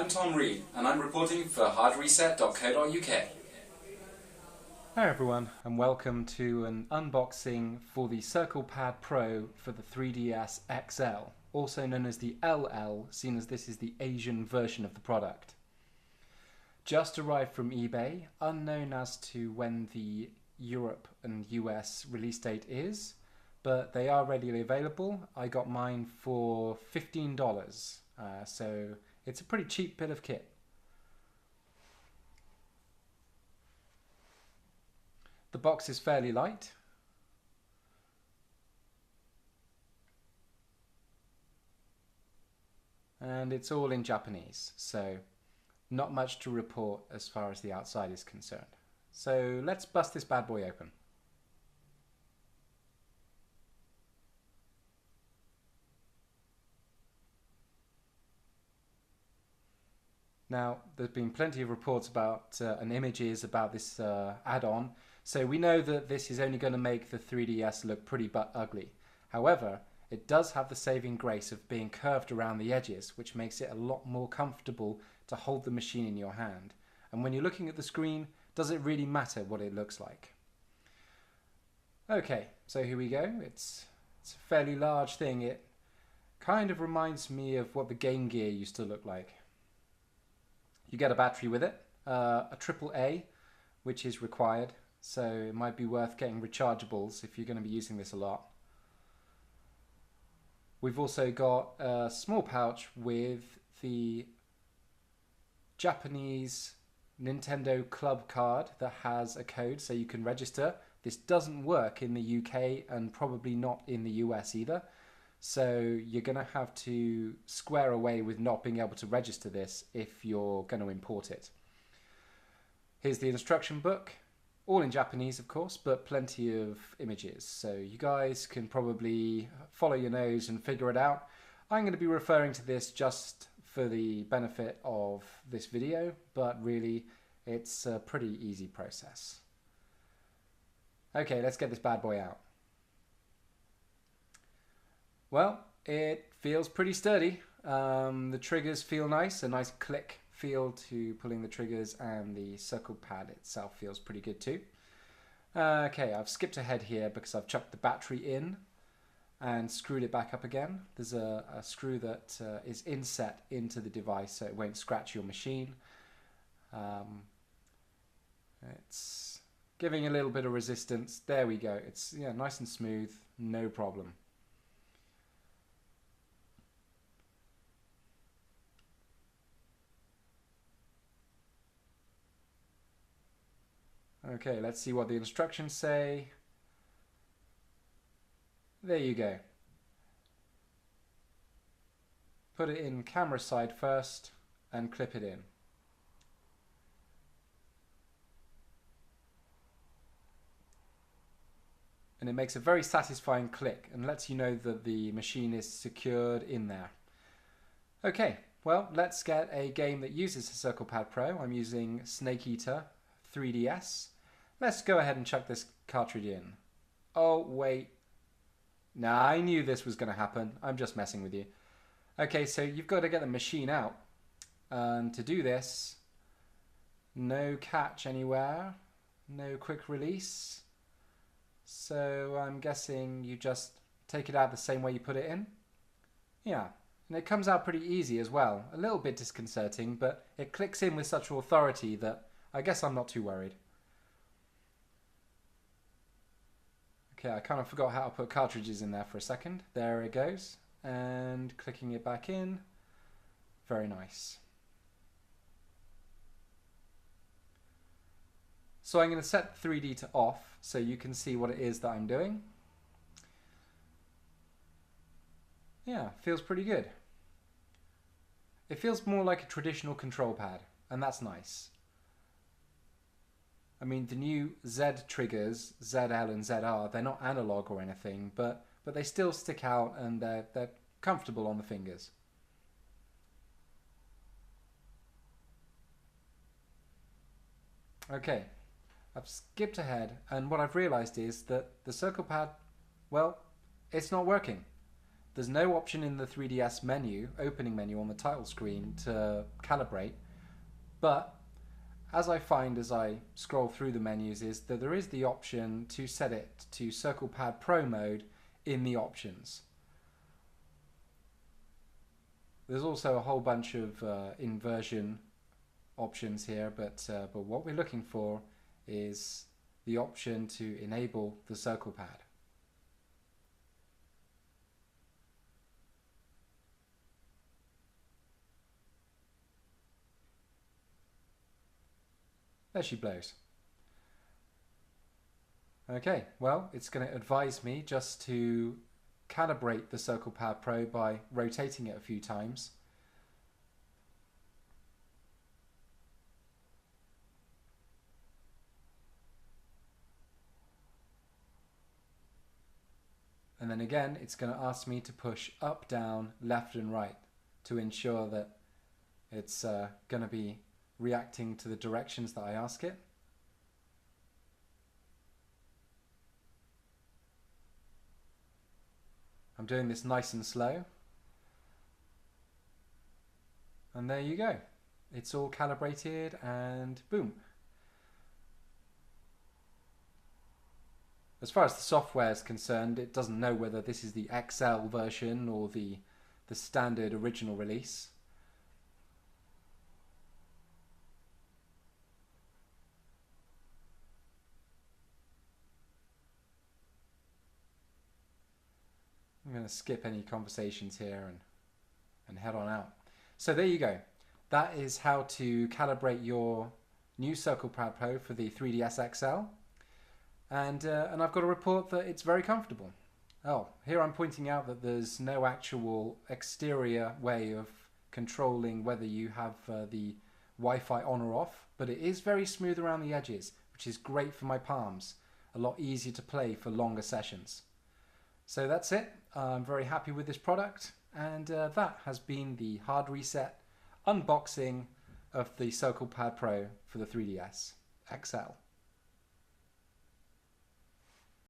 I'm Tom Reed, and I'm reporting for hardreset.co.uk. Hi everyone, and welcome to an unboxing for the Circle Pad Pro for the 3DS XL, also known as the LL, seeing as this is the Asian version of the product. Just arrived from eBay, unknown as to when the Europe and US release date is, but they are readily available. I got mine for $15, so it's a pretty cheap bit of kit. The box is fairly light. And it's all in Japanese, so not much to report as far as the outside is concerned. So let's bust this bad boy open. Now, there's been plenty of reports about and images about this add-on, so we know that this is only going to make the 3DS look pretty but ugly. However, it does have the saving grace of being curved around the edges, which makes it a lot more comfortable to hold the machine in your hand. And when you're looking at the screen, does it really matter what it looks like? Okay, so here we go. It's a fairly large thing. It kind of reminds me of what the Game Gear used to look like. You get a battery with it, a AAA, which is required, so it might be worth getting rechargeables if you're going to be using this a lot. We've also got a small pouch with the Japanese Nintendo Club card that has a code so you can register. This doesn't work in the UK and probably not in the US either. So you're going to have to square away with not being able to register this if you're going to import it. Here's the instruction book, all in Japanese of course, but plenty of images. So you guys can probably follow your nose and figure it out. I'm going to be referring to this just for the benefit of this video, but really it's a pretty easy process. Okay, let's get this bad boy out. Well, it feels pretty sturdy. The triggers feel nice, a nice click feel to pulling the triggers, and the circle pad itself feels pretty good too. Okay, I've skipped ahead here because I've chucked the battery in and screwed it back up again. There's a screw that is inset into the device so it won't scratch your machine. It's giving a little bit of resistance. There we go. It's nice and smooth, no problem. Okay, let's see what the instructions say. There you go. Put it in camera side first and clip it in. And it makes a very satisfying click and lets you know that the machine is secured in there. Okay, well, let's get a game that uses the Circle Pad Pro. I'm using Snake Eater 3DS. Let's go ahead and chuck this cartridge in. Oh, wait. Nah, I knew this was going to happen. I'm just messing with you. Okay, so you've got to get the machine out. And to do this, no catch anywhere, no quick release. So I'm guessing you just take it out the same way you put it in. Yeah, and it comes out pretty easy as well. A little bit disconcerting, but it clicks in with such authority that I guess I'm not too worried. Okay, I kind of forgot how to put cartridges in there for a second. There it goes. And clicking it back in. Very nice. So I'm going to set 3D to off so you can see what it is that I'm doing. Yeah, feels pretty good. It feels more like a traditional control pad, and that's nice. I mean, the new Z triggers, ZL and ZR, they're not analog or anything, but they still stick out and they're comfortable on the fingers. Okay, I've skipped ahead, and what I've realized is that the circle pad, well, it's not working. There's no option in the 3DS menu, opening menu on the title screen to calibrate, but as I find as I scroll through the menus is that there is the option to set it to Circle Pad Pro mode in the options. There's also a whole bunch of inversion options here, but what we're looking for is the option to enable the Circle Pad. There she blows. Okay, well, it's going to advise me just to calibrate the Circle Pad Pro by rotating it a few times. And then again, it's going to ask me to push up, down, left and right to ensure that it's going to be reacting to the directions that I ask it. I'm doing this nice and slow. And there you go. It's all calibrated and boom. As far as the software is concerned, it doesn't know whether this is the XL version or the standard original release. I'm going to skip any conversations here and head on out. So there you go. That is how to calibrate your new Circle Pad Pro for the 3DS XL. And I've got to report that it's very comfortable. Oh, here I'm pointing out that there's no actual exterior way of controlling whether you have the Wi-Fi on or off, but it is very smooth around the edges, which is great for my palms. A lot easier to play for longer sessions. So that's it. I'm very happy with this product, and that has been the hard reset unboxing of the Circle Pad Pro for the 3DS XL.